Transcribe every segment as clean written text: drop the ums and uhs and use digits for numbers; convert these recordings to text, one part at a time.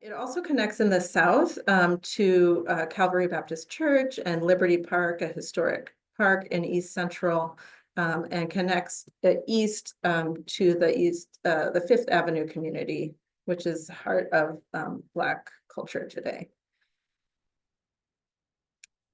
It also connects in the south to Calvary Baptist Church and Liberty Park, a historic park in East Central, and connects east to the Fifth Avenue community, which is the heart of Black culture today.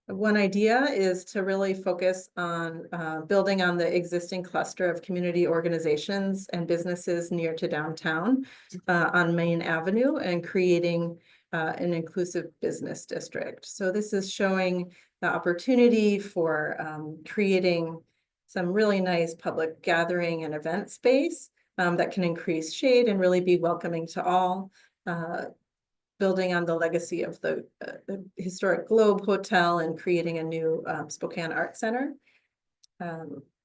One idea is to really focus on building on the existing cluster of community organizations and businesses near to downtown on Main Avenue and creating an inclusive business district. So this is showing the opportunity for creating some really nice public gathering and event space that can increase shade and really be welcoming to all. Building on the legacy of the historic Globe Hotel and creating a new Spokane Art Center.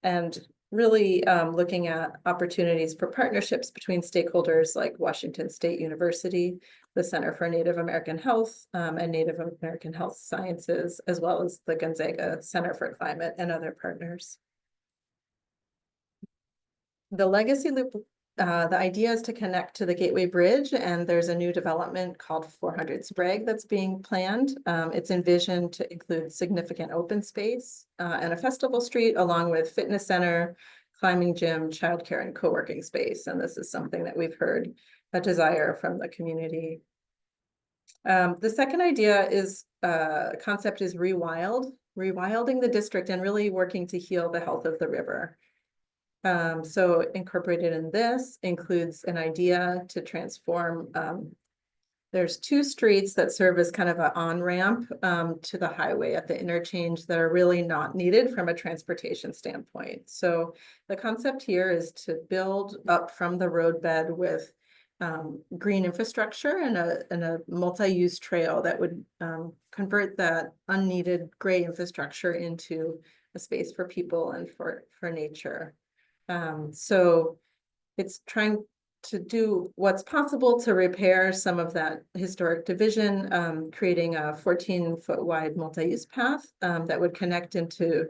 And really looking at opportunities for partnerships between stakeholders like Washington State University, the Center for Native American Health and Native American Health Sciences, as well as the Gonzaga Center for Climate and other partners. The Legacy Loop, the idea is to connect to the Gateway Bridge, and there's a new development called 400 Sprague that's being planned. It's envisioned to include significant open space and a festival street, along with fitness center, climbing gym, childcare, and co-working space. And this is something that we've heard a desire from the community. The second idea is concept is rewilding the district and really working to heal the health of the river. So incorporated in this includes an idea to transform, there's two streets that serve as kind of an on-ramp to the highway at the interchange that are really not needed from a transportation standpoint. So the concept here is to build up from the roadbed with green infrastructure and a multi-use trail that would convert that unneeded gray infrastructure into a space for people and for nature. So it's trying to do what's possible to repair some of that historic division, creating a 14-foot wide multi-use path that would connect into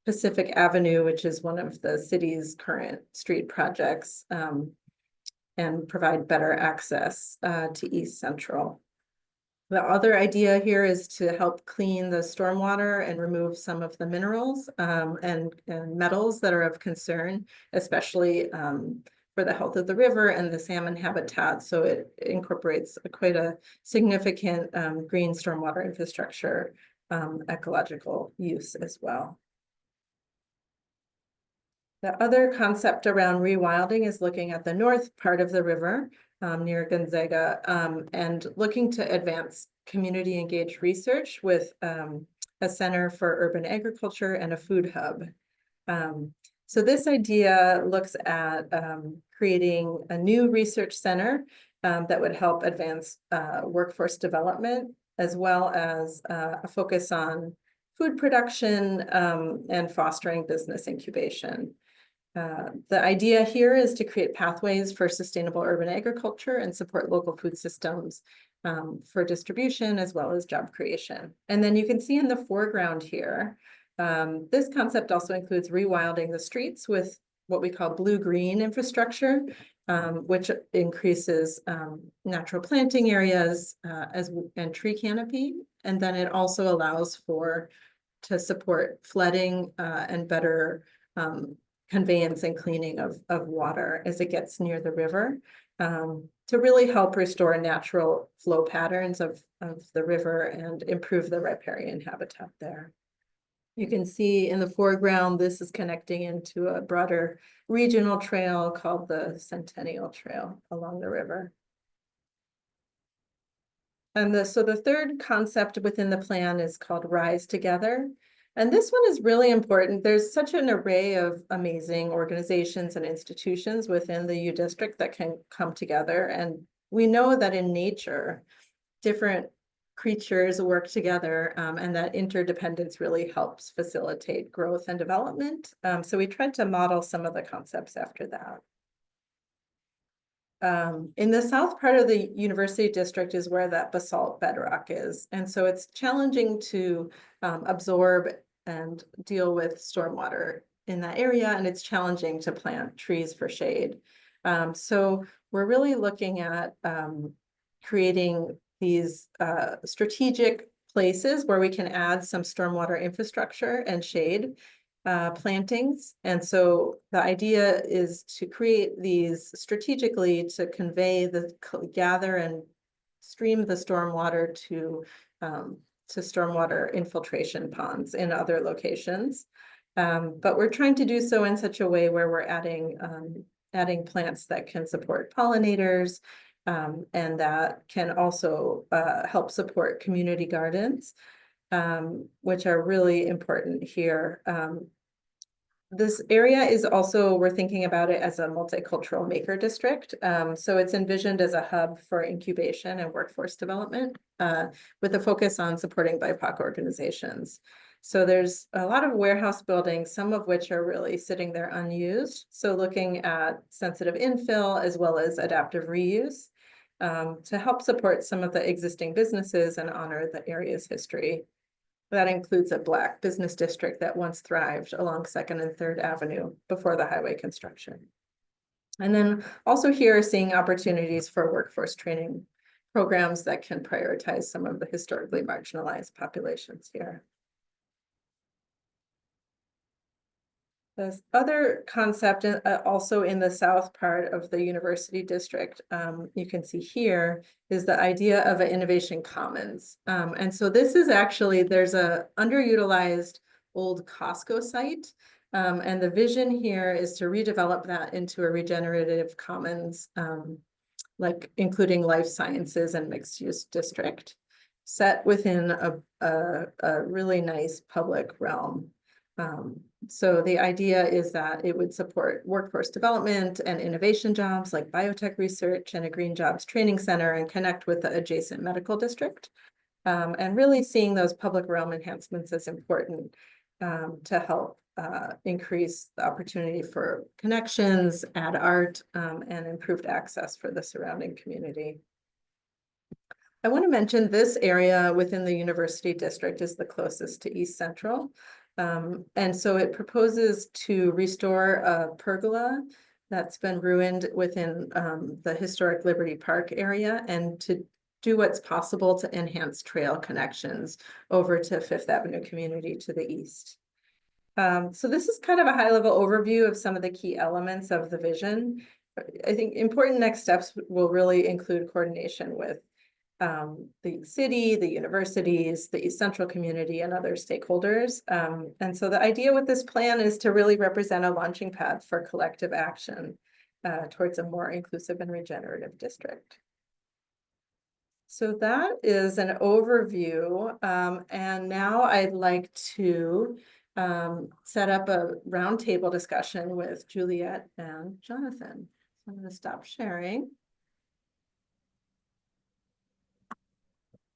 Pacific Avenue, which is one of the city's current street projects, and provide better access to East Central. The other idea here is to help clean the stormwater and remove some of the minerals and metals that are of concern, especially for the health of the river and the salmon habitat. So it incorporates quite a significant green stormwater infrastructure ecological use as well. The other concept around rewilding is looking at the north part of the river near Gonzaga and looking to advance community engaged research with a center for urban agriculture and a food hub. So this idea looks at creating a new research center that would help advance workforce development, as well as a focus on food production and fostering business incubation. The idea here is to create pathways for sustainable urban agriculture and support local food systems for distribution as well as job creation. And then you can see in the foreground here, this concept also includes rewilding the streets with what we call blue-green infrastructure, which increases natural planting areas and tree canopy. And then it also allows to support flooding and better conveyance and cleaning of water as it gets near the river to really help restore natural flow patterns of the river and improve the riparian habitat there. You can see in the foreground, this is connecting into a broader regional trail called the Centennial Trail along the river. And so the third concept within the plan is called Rise Together. And this one is really important. There's such an array of amazing organizations and institutions within the U District that can come together. And we know that in nature, different creatures work together and that interdependence really helps facilitate growth and development. So we tried to model some of the concepts after that. In the south part of the University District is where that basalt bedrock is. And so it's challenging to absorb and deal with stormwater in that area. And it's challenging to plant trees for shade. So we're really looking at creating these strategic places where we can add some stormwater infrastructure and shade plantings. And so the idea is to create these strategically to convey gather and stream the stormwater to stormwater infiltration ponds in other locations. But we're trying to do so in such a way where we're adding plants that can support pollinators, and that can also help support community gardens, which are really important here. This area is also, we're thinking about it as a multicultural maker district. So it's envisioned as a hub for incubation and workforce development, with a focus on supporting BIPOC organizations. So there's a lot of warehouse buildings, some of which are really sitting there unused. So looking at sensitive infill as well as adaptive reuse, to help support some of the existing businesses and honor the area's history. That includes a Black business district that once thrived along 2nd and 3rd Avenue before the highway construction. And then also here seeing opportunities for workforce training programs that can prioritize some of the historically marginalized populations here. This other concept also in the south part of the university district, you can see here, is the idea of an innovation commons. And so this is actually, there's a underutilized old Costco site. And the vision here is to redevelop that into a regenerative commons, like including life sciences and mixed use district, set within a really nice public realm. So the idea is that it would support workforce development and innovation jobs like biotech research and a green jobs training center, and connect with the adjacent medical district. And really seeing those public realm enhancements as important to help increase the opportunity for connections, add art, and improved access for the surrounding community. I want to mention this area within the university district is the closest to East Central. And so it proposes to restore a pergola that's been ruined within the historic Liberty Park area, and to do what's possible to enhance trail connections over to 5th Avenue community to the east. So this is kind of a high-level overview of some of the key elements of the vision. I think important next steps will really include coordination with the city, the universities, the East Central community, and other stakeholders. And so the idea with this plan is to really represent a launching pad for collective action towards a more inclusive and regenerative district. So that is an overview. And now I'd like to set up a roundtable discussion with Juliet and Jonathan. So I'm going to stop sharing.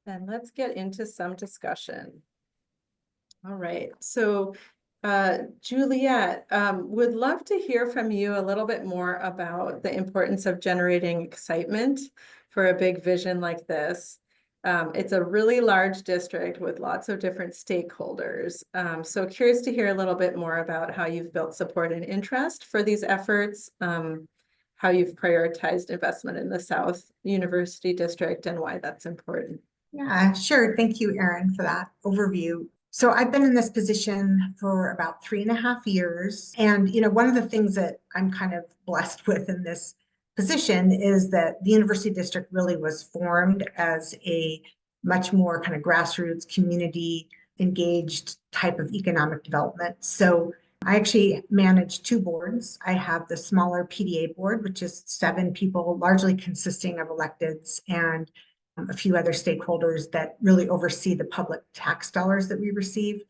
And let's get into some discussion. All right, so Juliet, would love to hear from you a little bit more about the importance of generating excitement for a big vision like this. It's a really large district with lots of different stakeholders. So curious to hear a little bit more about how you've built support and interest for these efforts, how you've prioritized investment in the South University District, and why that's important. Yeah, sure. Thank you, Erin, for that overview. So I've been in this position for about 3.5 years. And, one of the things that I'm kind of blessed with in this position is that the university district really was formed as a much more kind of grassroots, community engaged type of economic development. So I actually manage 2 boards. I have the smaller PDA board, which is 7 people, largely consisting of electeds and a few other stakeholders that really oversee the public tax dollars that we receive.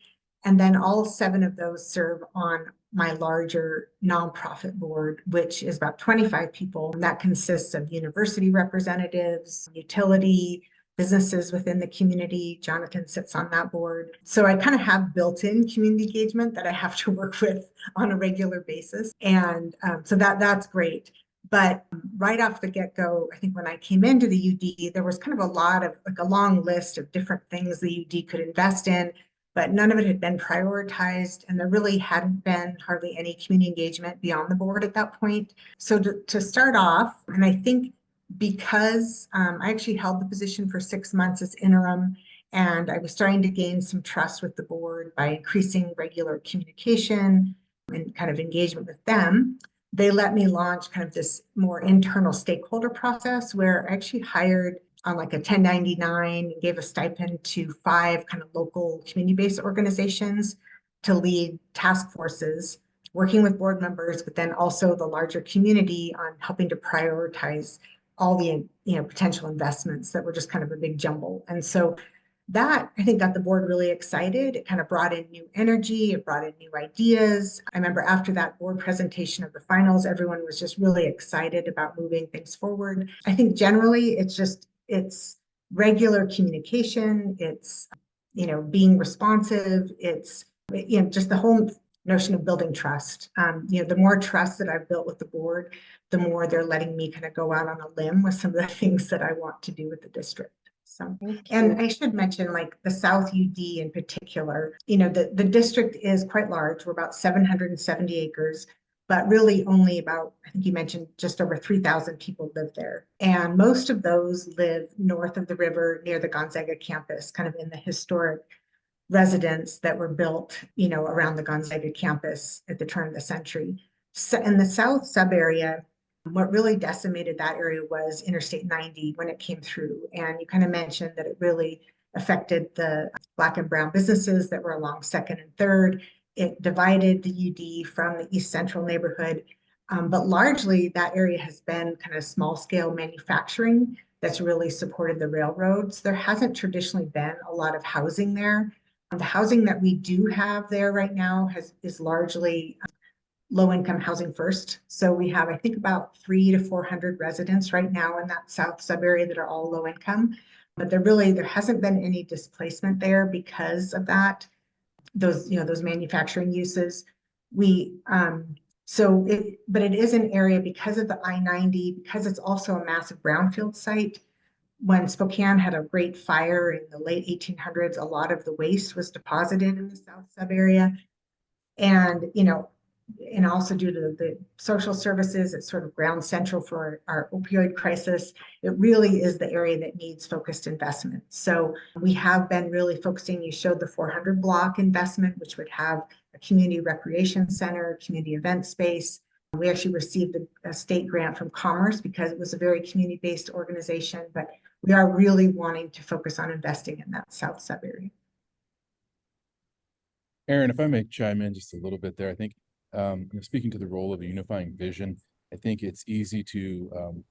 And then all 7 of those serve on my larger nonprofit board, which is about 25 people. And that consists of university representatives, utility, businesses within the community. Jonathan sits on that board. So I kind of have built-in community engagement that I have to work with on a regular basis. And so that's great. But right off the get-go, I think when I came into the UD, there was kind of a long list of different things the UD could invest in, but none of it had been prioritized, and there really hadn't been hardly any community engagement beyond the board at that point. So to start off, and I think because I actually held the position for 6 months as interim, and I was starting to gain some trust with the board by increasing regular communication and kind of engagement with them. They let me launch kind of this more internal stakeholder process where I actually hired on like a 1099 and gave a stipend to 5 kind of local community-based organizations to lead task forces, working with board members, but then also the larger community on helping to prioritize all the potential investments that were just kind of a big jumble. And so that, I think, got the board really excited. It kind of brought in new energy, it brought in new ideas. I remember after that board presentation of the finals, everyone was just really excited about moving things forward. I think generally it's regular communication, it's being responsive, it's just the whole notion of building trust. The more trust that I've built with the board, the more they're letting me kind of go out on a limb with some of the things that I want to do with the district. So, and I should mention, like the South UD in particular, the district is quite large. We're about 770 acres, but really only about, I think you mentioned, just over 3,000 people live there. And most of those live north of the river near the Gonzaga campus, kind of in the historic residents that were built, around the Gonzaga campus at the turn of the century. So in the south sub area, what really decimated that area was Interstate 90 when it came through. And you kind of mentioned that it really affected the Black and brown businesses that were along 2nd and 3rd. It divided the UD from the East Central neighborhood. But largely that area has been kind of small scale manufacturing that's really supported the railroads. There hasn't traditionally been a lot of housing there. The housing that we do have there right now is largely low-income housing first. So we have, I think, about 300 to 400 residents right now in that south sub-area that are all low income. But there hasn't been any displacement there because of that, those manufacturing uses. But it is an area because of the I-90, because it's also a massive brownfield site. When Spokane had a great fire in the late 1800s, a lot of the waste was deposited in the south sub area. And, and also due to the social services, it's sort of ground central for our opioid crisis. It really is the area that needs focused investment. So we have been really focusing, you showed the 400 block investment, which would have a community recreation center, community event space. We actually received a state grant from Commerce because it was a very community-based organization, but we are really wanting to focus on investing in that south sub area. Aaron, if I may chime in just a little bit there, I think speaking to the role of a unifying vision, I think it's easy to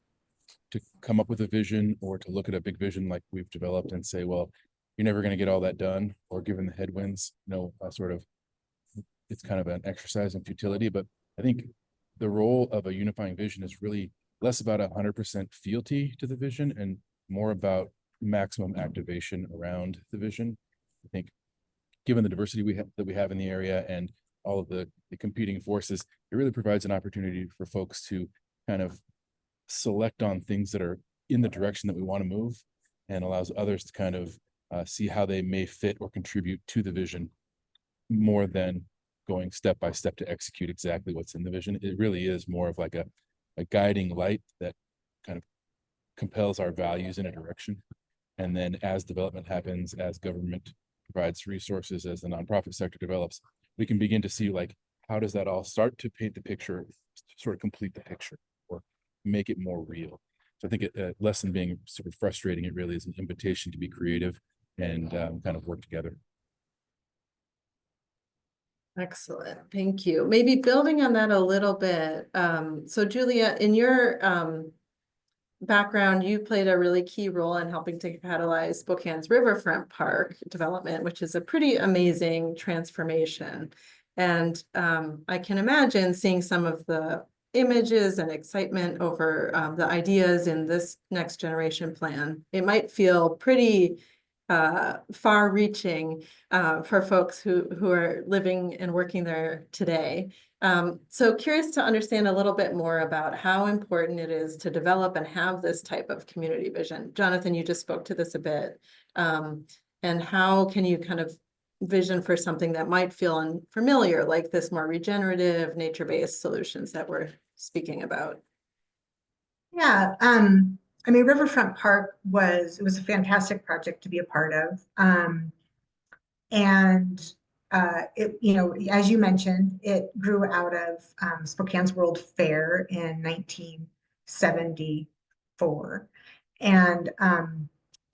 come up with a vision or to look at a big vision like we've developed and say, well, you're never going to get all that done, or given the headwinds, it's kind of an exercise in futility. But I think the role of a unifying vision is really less about 100% fealty to the vision and more about maximum activation around the vision. I think given the diversity that we have in the area and all of the competing forces, it really provides an opportunity for folks to kind of select on things that are in the direction that we want to move, and allows others to kind of see how they may fit or contribute to the vision more than going step by step to execute exactly what's in the vision. It really is more of like a guiding light that kind of compels our values in a direction. And then as development happens, as government provides resources, as the nonprofit sector develops, we can begin to see, like, how does that all start to paint the picture, sort of complete the picture or make it more real. So I think less than being sort of frustrating, it really is an invitation to be creative and kind of work together. Excellent, thank you. Maybe building on that a little bit. So Julia, in your background, you played a really key role in helping to catalyze Spokane's Riverfront Park development, which is a pretty amazing transformation. And I can imagine seeing some of the images and excitement over the ideas in this next generation plan. It might feel pretty far-reaching for folks who are living and working there today. So curious to understand a little bit more about how important it is to develop and have this type of community vision. Jonathan, you just spoke to this a bit. And how can you kind of vision for something that might feel unfamiliar, like this more regenerative, nature-based solutions that we're speaking about? Yeah, I mean, Riverfront Park it was a fantastic project to be a part of. And as you mentioned, it grew out of Spokane's World Fair in 1974. And,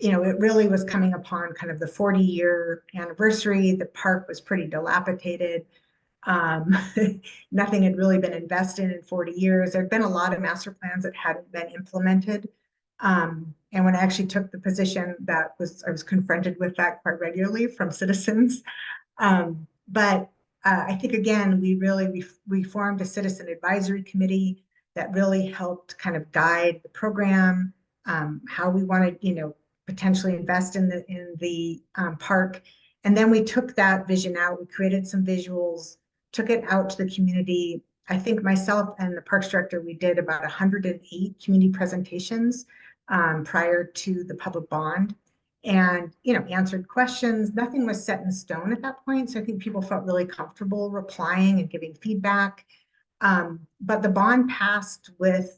it really was coming upon kind of the 40-year anniversary. The park was pretty dilapidated. Nothing had really been invested in 40 years. There'd been a lot of master plans that hadn't been implemented. And when I actually took the position, I was confronted with that quite regularly from citizens. But I think, again, we formed a citizen advisory committee that really helped kind of guide the program, how we wanted, potentially invest in the park. And then we took that vision out, we created some visuals, took it out to the community. I think myself and the parks director, we did about 108 community presentations prior to the public bond, and answered questions. Nothing was set in stone at that point, so I think people felt really comfortable replying and giving feedback. But the bond passed with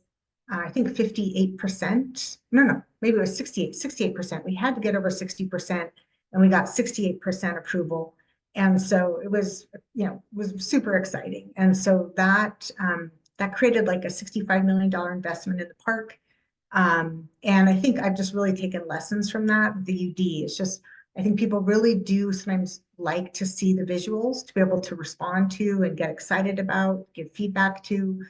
I think 58%. No, maybe it was 68%. We had to get over 60%, and we got 68% approval. And so it was super exciting. And so that created like a $65 million investment in the park. And I think I've just really taken lessons from that. The UD, it's just, I think people really do sometimes like to see the visuals to be able to respond to and get excited about, give feedback to.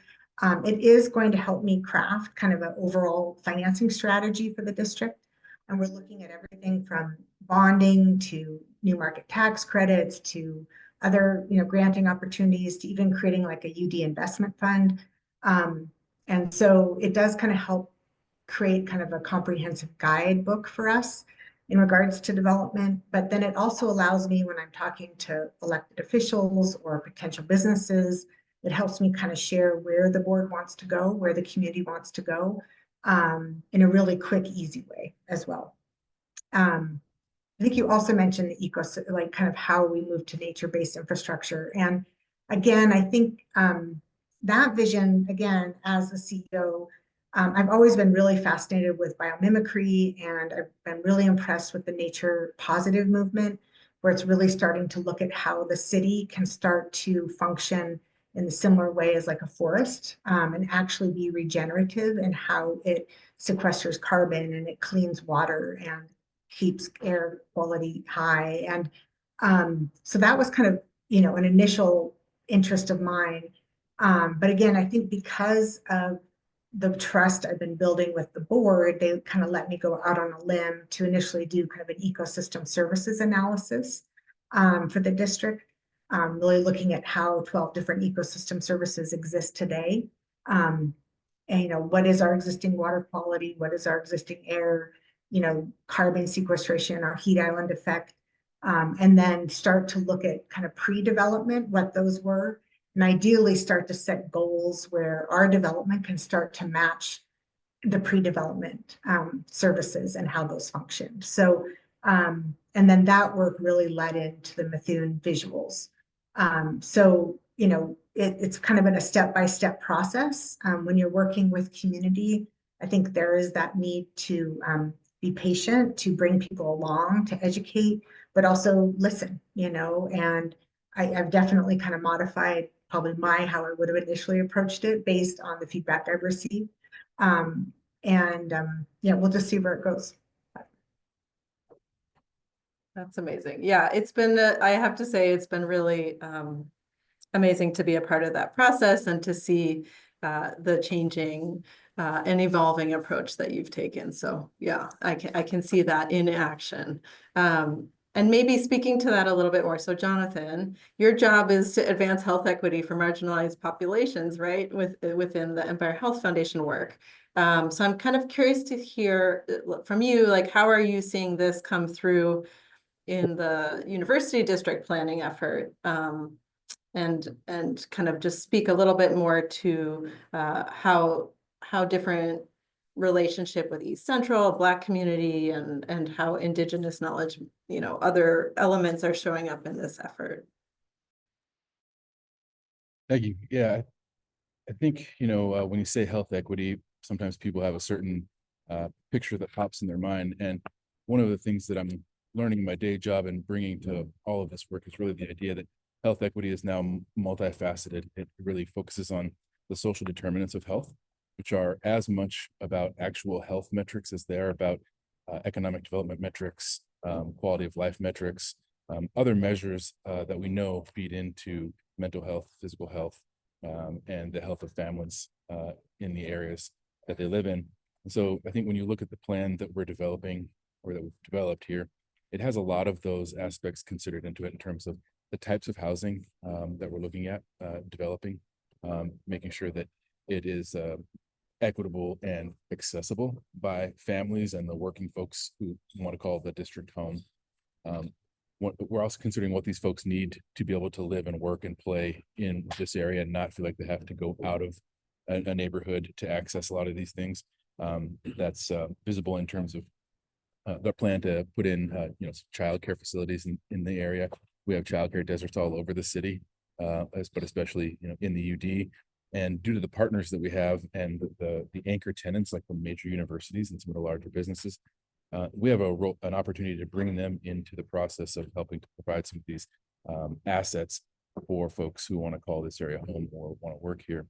It is going to help me craft kind of an overall financing strategy for the district. And we're looking at everything from bonding to new market tax credits to other, granting opportunities to even creating like a UD investment fund. And so it does kind of help create kind of a comprehensive guidebook for us in regards to development. But then it also allows me, when I'm talking to elected officials or potential businesses, it helps me kind of share where the board wants to go, where the community wants to go, in a really quick, easy way as well. I think you also mentioned the ecosystem, like kind of how we move to nature-based infrastructure. And again, I think that vision, again, as a CEO, I've always been really fascinated with biomimicry, and I've been really impressed with the nature positive movement, where it's really starting to look at how the city can start to function in a similar way as like a forest, and actually be regenerative in how it sequesters carbon and it cleans water and keeps air quality high. And so that was kind of, an initial interest of mine. But again, I think because of the trust I've been building with the board, they kind of let me go out on a limb to initially do kind of an ecosystem services analysis for the district, really looking at how 12 different ecosystem services exist today. And, what is our existing water quality? What is our existing air, carbon sequestration, our heat island effect, and then start to look at kind of pre-development, what those were, and ideally start to set goals where our development can start to match the pre-development services and how those function. So, and then that work really led into the Methuen visuals. So, it's kind of in a step-by-step process. When you're working with community, I think there is that need to be patient, to bring people along, to educate, but also listen, and I've definitely kind of modified probably how I would have initially approached it based on the feedback I've received. Yeah, we'll just see where it goes. That's amazing. Yeah, it's been, I have to say, it's been really amazing to be a part of that process and to see the changing and evolving approach that you've taken. So yeah, I can see that in action. And maybe speaking to that a little bit more. So Jonathan, your job is to advance health equity for marginalized populations, right? Within the Empire Health Foundation work. So I'm kind of curious to hear from you, like, how are you seeing this come through in the university district planning effort? And kind of just speak a little bit more to how different relationship with East Central, Black community, and how Indigenous knowledge, other elements are showing up in this effort. Thank you. Yeah, I think, when you say health equity, sometimes people have a certain picture that pops in their mind. And one of the things that I'm learning in my day job and bringing to all of this work is really the idea that health equity is now multifaceted. It really focuses on the social determinants of health, which are as much about actual health metrics as they are about economic development metrics, quality of life metrics, other measures that we know feed into mental health, physical health, and the health of families in the areas that they live in. And so I think when you look at the plan that we're developing or that we've developed here, it has a lot of those aspects considered into it in terms of the types of housing that we're looking at developing, making sure that it is equitable and accessible by families and the working folks who want to call the district home. We're also considering what these folks need to be able to live and work and play in this area and not feel like they have to go out of a neighborhood to access a lot of these things. That's visible in terms of the plan to put in childcare facilities in the area. We have childcare deserts all over the city, but especially in the UD. And due to the partners that we have and the anchor tenants like the major universities and some of the larger businesses, we have an opportunity to bring them into the process of helping to provide some of these assets for folks who want to call this area home or want to work here.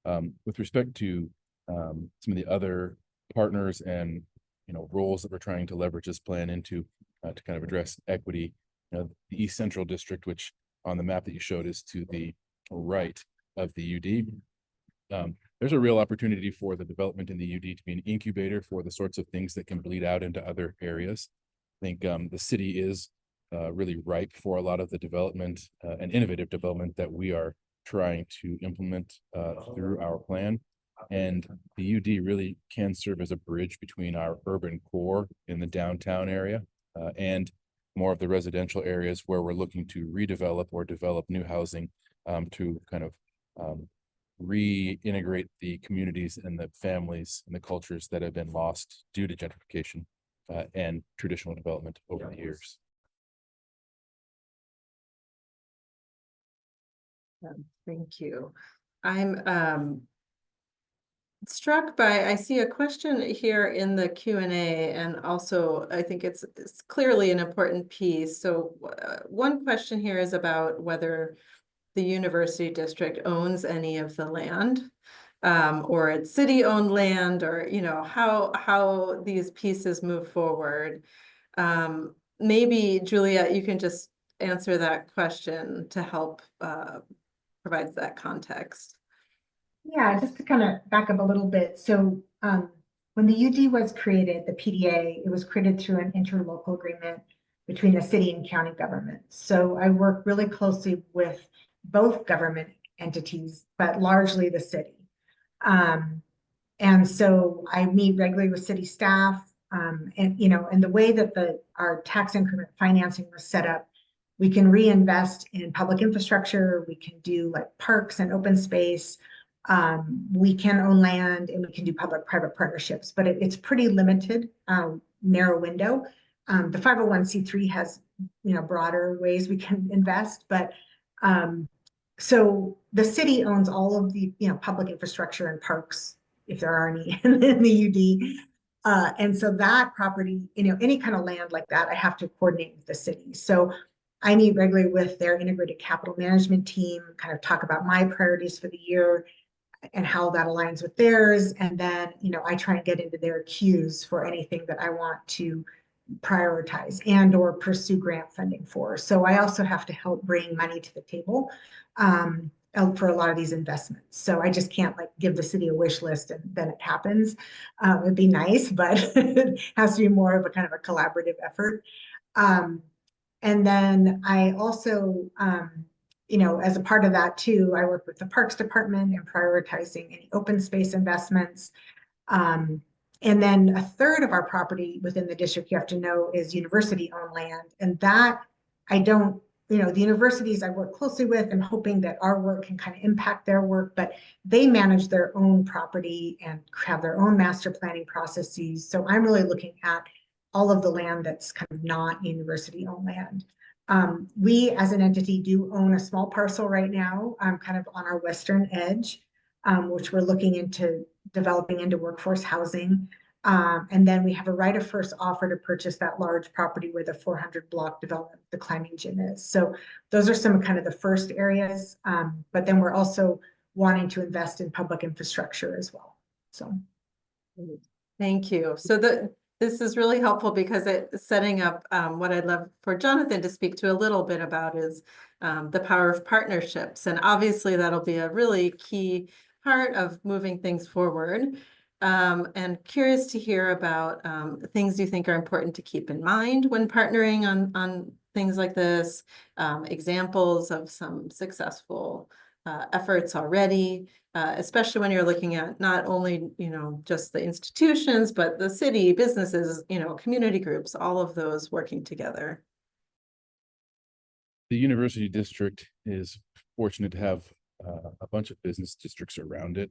With respect to some of the other partners and roles that we're trying to leverage this plan into to kind of address equity, the East Central District, which on the map that you showed is to the right of the UD. There's a real opportunity for the development in the UD to be an incubator for the sorts of things that can bleed out into other areas. I think the city is really ripe for a lot of the development and innovative development that we are trying to implement through our plan. And the UD really can serve as a bridge between our urban core in the downtown area and more of the residential areas where we're looking to redevelop or develop new housing to kind of reintegrate the communities and the families and the cultures that have been lost due to gentrification and traditional development over the years. Thank you. I'm struck by, I see a question here in the Q&A, and also I think it's clearly an important piece. So one question here is about whether the university district owns any of the land, or it's city-owned land, or how these pieces move forward. Maybe Juliet, you can just answer that question to help provide that context. Yeah, just to kind of back up a little bit. So when the UD was created, the PDA, it was created through an interlocal agreement between the city and county governments. So I work really closely with both government entities, but largely the city. And so I meet regularly with city staff, and the way that our tax increment financing was set up, we can reinvest in public infrastructure, we can do like parks and open space, we can own land, and we can do public-private partnerships, but it's pretty limited, narrow window. The 501c3 has broader ways we can invest, but so the city owns all of the public infrastructure and parks, if there are any, in the UD. And so that property, any kind of land like that, I have to coordinate with the city. So I meet regularly with their integrated capital management team, kind of talk about my priorities for the year and how that aligns with theirs. And then, I try and get into their queues for anything that I want to prioritize and or pursue grant funding for. So I also have to help bring money to the table for a lot of these investments. So I just can't give the city a wish list and then it happens. It'd be nice, but it has to be more of a kind of a collaborative effort. And then I also, as a part of that too, I work with the Parks Department in prioritizing any open space investments. And then a third of our property within the district, you have to know, is university-owned land. And that I don't, the universities I work closely with and hoping that our work can kind of impact their work, but they manage their own property and have their own master planning processes. So I'm really looking at all of the land that's kind of not university-owned land. We as an entity do own a small parcel right now, kind of on our western edge, which we're looking into developing into workforce housing. And then we have a right of first offer to purchase that large property where the 400 block development, the climbing gym is. So those are some kind of the first areas. But then we're also wanting to invest in public infrastructure as well. So. Thank you. So this is really helpful because it's setting up what I'd love for Jonathan to speak to a little bit about is the power of partnerships. And obviously that'll be a really key part of moving things forward. And curious to hear about things you think are important to keep in mind when partnering on things like this, examples of some successful efforts already, especially when you're looking at not only, just the institutions, but the city, businesses, community groups, all of those working together. The university district is fortunate to have a bunch of business districts around it,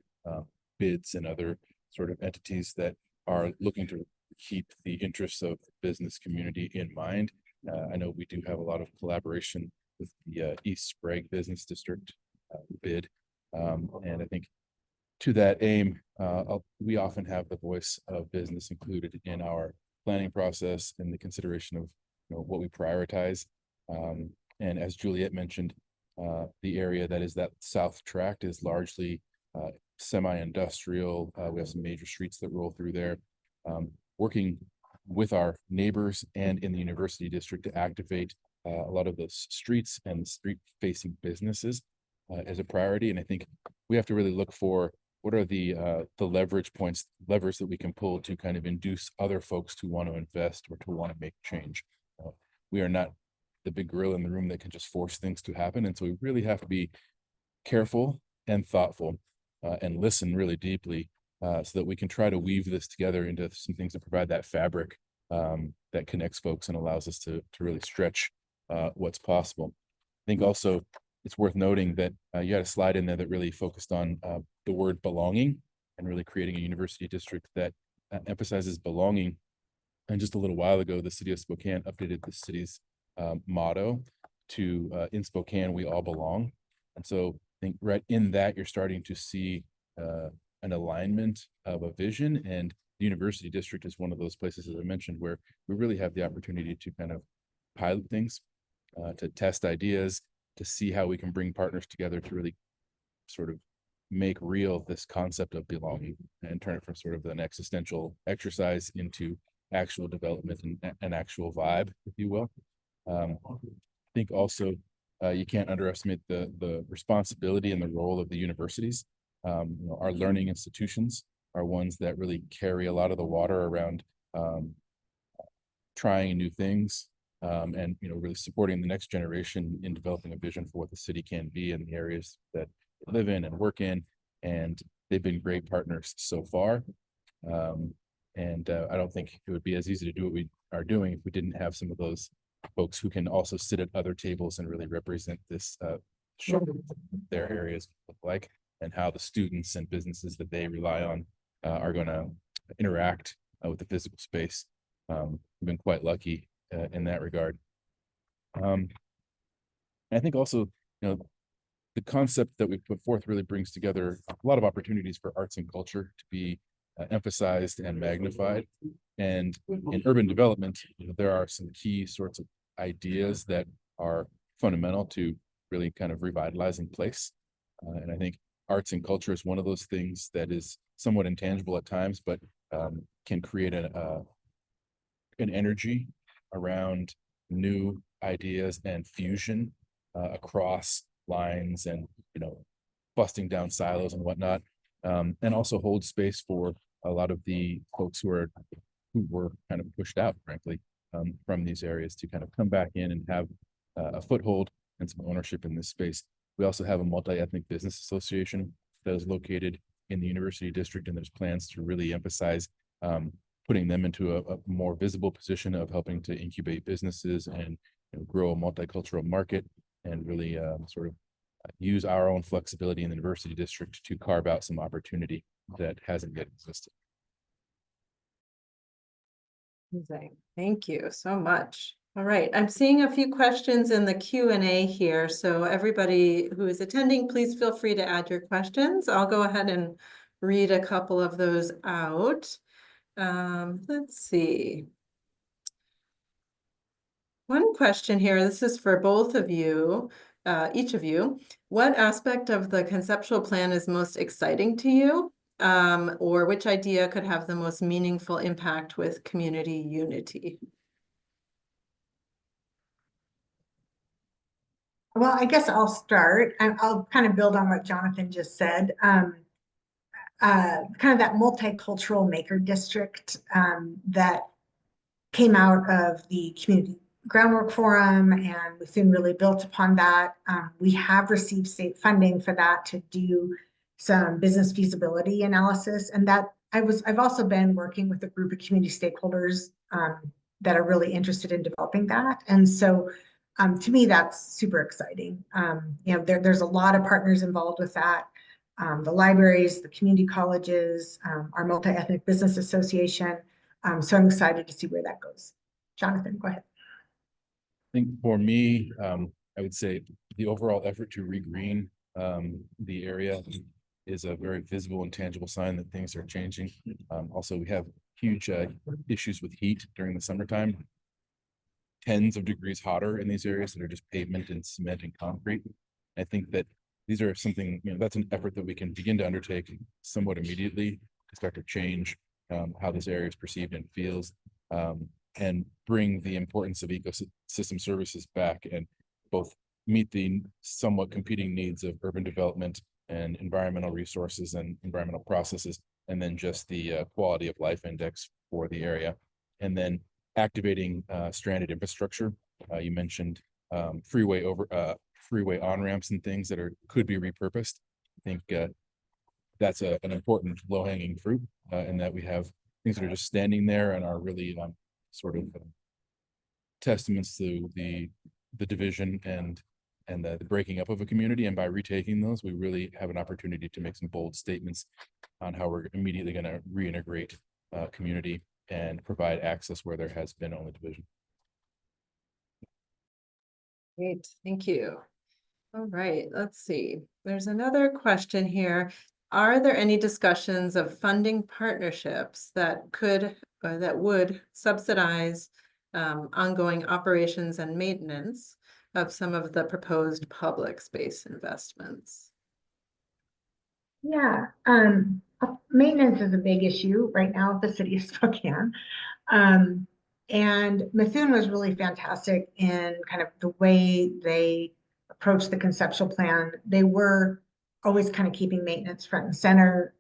bids and other sort of entities that are looking to keep the interests of the business community in mind. I know we do have a lot of collaboration with the East Sprague Business District bid. And I think to that aim, we often have the voice of business included in our planning process and the consideration of what we prioritize. And as Juliet mentioned, the area that is that south tract is largely semi-industrial. We have some major streets that roll through there. Working with our neighbors and in the university district to activate a lot of those streets and street-facing businesses as a priority. And I think we have to really look for what are the levers that we can pull to kind of induce other folks to want to invest or to want to make change. We are not the big gorilla in the room that can just force things to happen. And so we really have to be careful and thoughtful and listen really deeply so that we can try to weave this together into some things that provide that fabric that connects folks and allows us to really stretch what's possible. I think also it's worth noting that you had a slide in there that really focused on the word belonging and really creating a university district that emphasizes belonging. And just a little while ago, the city of Spokane updated the city's motto to in Spokane, we all belong. And so I think right in that, you're starting to see an alignment of a vision, and the university district is one of those places, as I mentioned, where we really have the opportunity to kind of pilot things, to test ideas, to see how we can bring partners together to really sort of make real this concept of belonging and turn it from sort of an existential exercise into actual development and an actual vibe, if you will. I think also you can't underestimate the responsibility and the role of the universities. Our learning institutions are ones that really carry a lot of the water around trying new things and really supporting the next generation in developing a vision for what the city can be in the areas that they live in and work in. And they've been great partners so far. And I don't think it would be as easy to do what we are doing if we didn't have some of those folks who can also sit at other tables and really represent this, show their areas look like and how the students and businesses that they rely on are going to interact with the physical space. We've been quite lucky in that regard. I think also, the concept that we put forth really brings together a lot of opportunities for arts and culture to be emphasized and magnified. And in urban development, there are some key sorts of ideas that are fundamental to really kind of revitalizing place. And I think arts and culture is one of those things that is somewhat intangible at times, but can create an energy around new ideas and fusion across lines and, busting down silos and whatnot. And also hold space for a lot of the folks who were kind of pushed out, frankly, from these areas to kind of come back in and have a foothold and some ownership in this space. We also have a multi-ethnic business association that is located in the university district, and there's plans to really emphasize putting them into a more visible position of helping to incubate businesses and grow a multicultural market and really sort of use our own flexibility in the university district to carve out some opportunity that hasn't yet existed. Thank you so much. All right, I'm seeing a few questions in the Q&A here. So everybody who is attending, please feel free to add your questions. I'll go ahead and read a couple of those out. Let's see. One question here, this is for both of you, each of you. What aspect of the conceptual plan is most exciting to you? Or which idea could have the most meaningful impact with community unity? Well, I guess I'll start. I'll kind of build on what Jonathan just said. Kind of that multicultural maker district that came out of the community groundwork forum, and we soon really built upon that. We have received state funding for that to do some business feasibility analysis, and that I've also been working with a group of community stakeholders that are really interested in developing that. And so to me, that's super exciting. You know, there's a lot of partners involved with that. The libraries, the community colleges, our multi-ethnic business association. So I'm excited to see where that goes. Jonathan, go ahead. I think for me, I would say the overall effort to regreen the area is a very visible and tangible sign that things are changing. Also, we have huge issues with heat during the summertime. Tens of degrees hotter in these areas that are just pavement and cement and concrete. I think that these are something, you know, that's an effort that we can begin to undertake somewhat immediately to start to change how this area is perceived and feels, and bring the importance of ecosystem services back and both meet the somewhat competing needs of urban development and environmental resources and environmental processes, and then just the quality of life index for the area. And then activating stranded infrastructure. You mentioned freeway on-ramps and things that could be repurposed. I think that's an important low-hanging fruit, in that we have things that are just standing there and are really sort of testaments to the division and the breaking up of a community. And by retaking those, we really have an opportunity to make some bold statements on how we're immediately going to reintegrate community and provide access where there has been only division. Great, thank you. All right, let's see. There's another question here. Are there any discussions of funding partnerships that could or that would subsidize ongoing operations and maintenance of some of the proposed public space investments? Yeah, maintenance is a big issue right now at the city of Spokane. And Methuen was really fantastic in kind of the way they approached the conceptual plan. They were always kind of keeping maintenance front and center.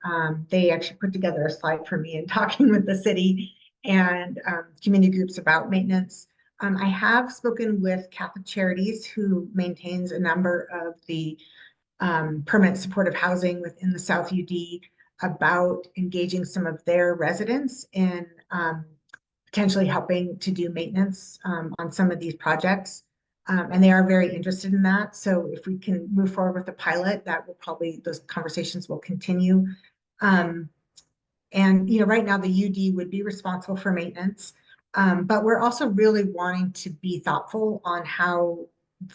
They actually put together a slide for me in talking with the city and community groups about maintenance. I have spoken with Catholic Charities, who maintains a number of the permanent supportive housing within the South UD, about engaging some of their residents in potentially helping to do maintenance on some of these projects. And they are very interested in that. So if we can move forward with the pilot, that will probably, those conversations will continue. And, you know, right now the UD would be responsible for maintenance, but we're also really wanting to be thoughtful on how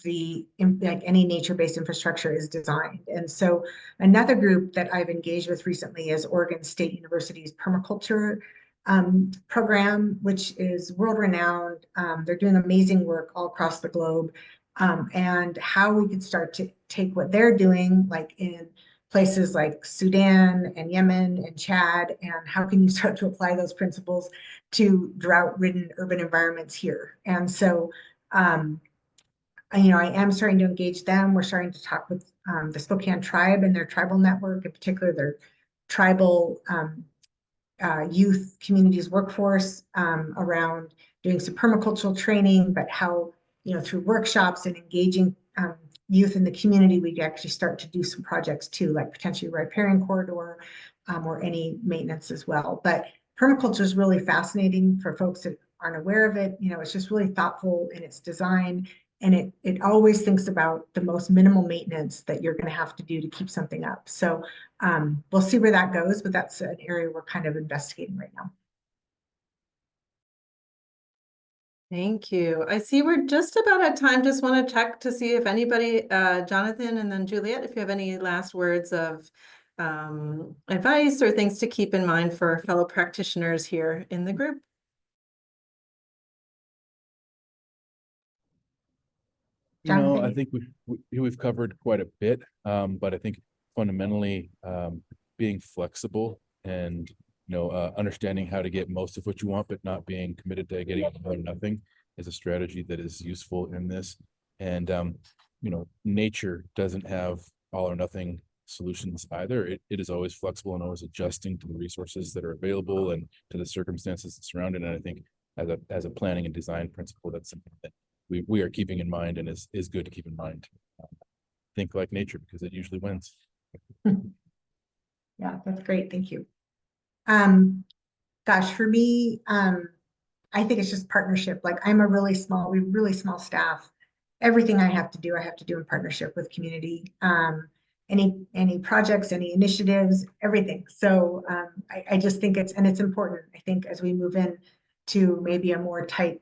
like any nature-based infrastructure is designed. And so another group that I've engaged with recently is Oregon State University's permaculture program, which is world-renowned. They're doing amazing work all across the globe, and how we could start to take what they're doing, like in places like Sudan and Yemen and Chad, and how can you start to apply those principles to drought-ridden urban environments here. And so you know, I am starting to engage them. We're starting to talk with the Spokane tribe and their tribal network, in particular their tribal youth communities workforce, around doing some permacultural training, but how, you know, through workshops and engaging youth in the community, we actually start to do some projects too, like potentially riparian corridor or any maintenance as well. But permaculture is really fascinating for folks that aren't aware of it. You know, it's just really thoughtful in its design. And it always thinks about the most minimal maintenance that you're going to have to do to keep something up. So we'll see where that goes, but that's an area we're kind of investigating right now. Thank you. I see we're just about at time. Just want to check to see if anybody, Jonathan and then Juliet, if you have any last words of advice or things to keep in mind for fellow practitioners here in the group. You know, I Jonathan? think we've covered quite a bit, but I think fundamentally, being flexible and, understanding how to get most of what you want, but not being committed to getting all or nothing is a strategy that is useful in this. And, nature doesn't have all or nothing solutions either. It is always flexible and always adjusting to the resources that are available and to the circumstances that surround it. And I think as a planning and design principle, that's something that we are keeping in mind and is good to keep in mind. Think like nature because it usually wins. Yeah, that's great. Thank you. Gosh, for me, I think it's just partnership. Like we have really small staff. Everything I have to do in partnership with community. Any projects, any initiatives, everything. So I just think it's important. I think as we move in to maybe a more tightened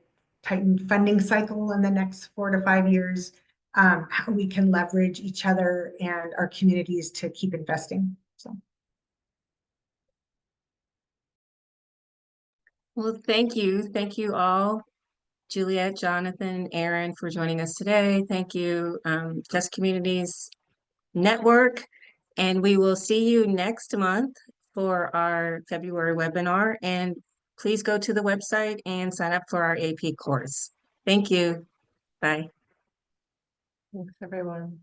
funding cycle in the next 4 to 5 years, how we can leverage each other and our communities to keep investing. So. Well, thank you. Thank you all, Juliet, Jonathan, Aaron, for joining us today. Thank you, Just Communities Network. And we will see you next month for our February webinar. And please go to the website and sign up for our AP course. Thank you. Bye. Thanks, everyone.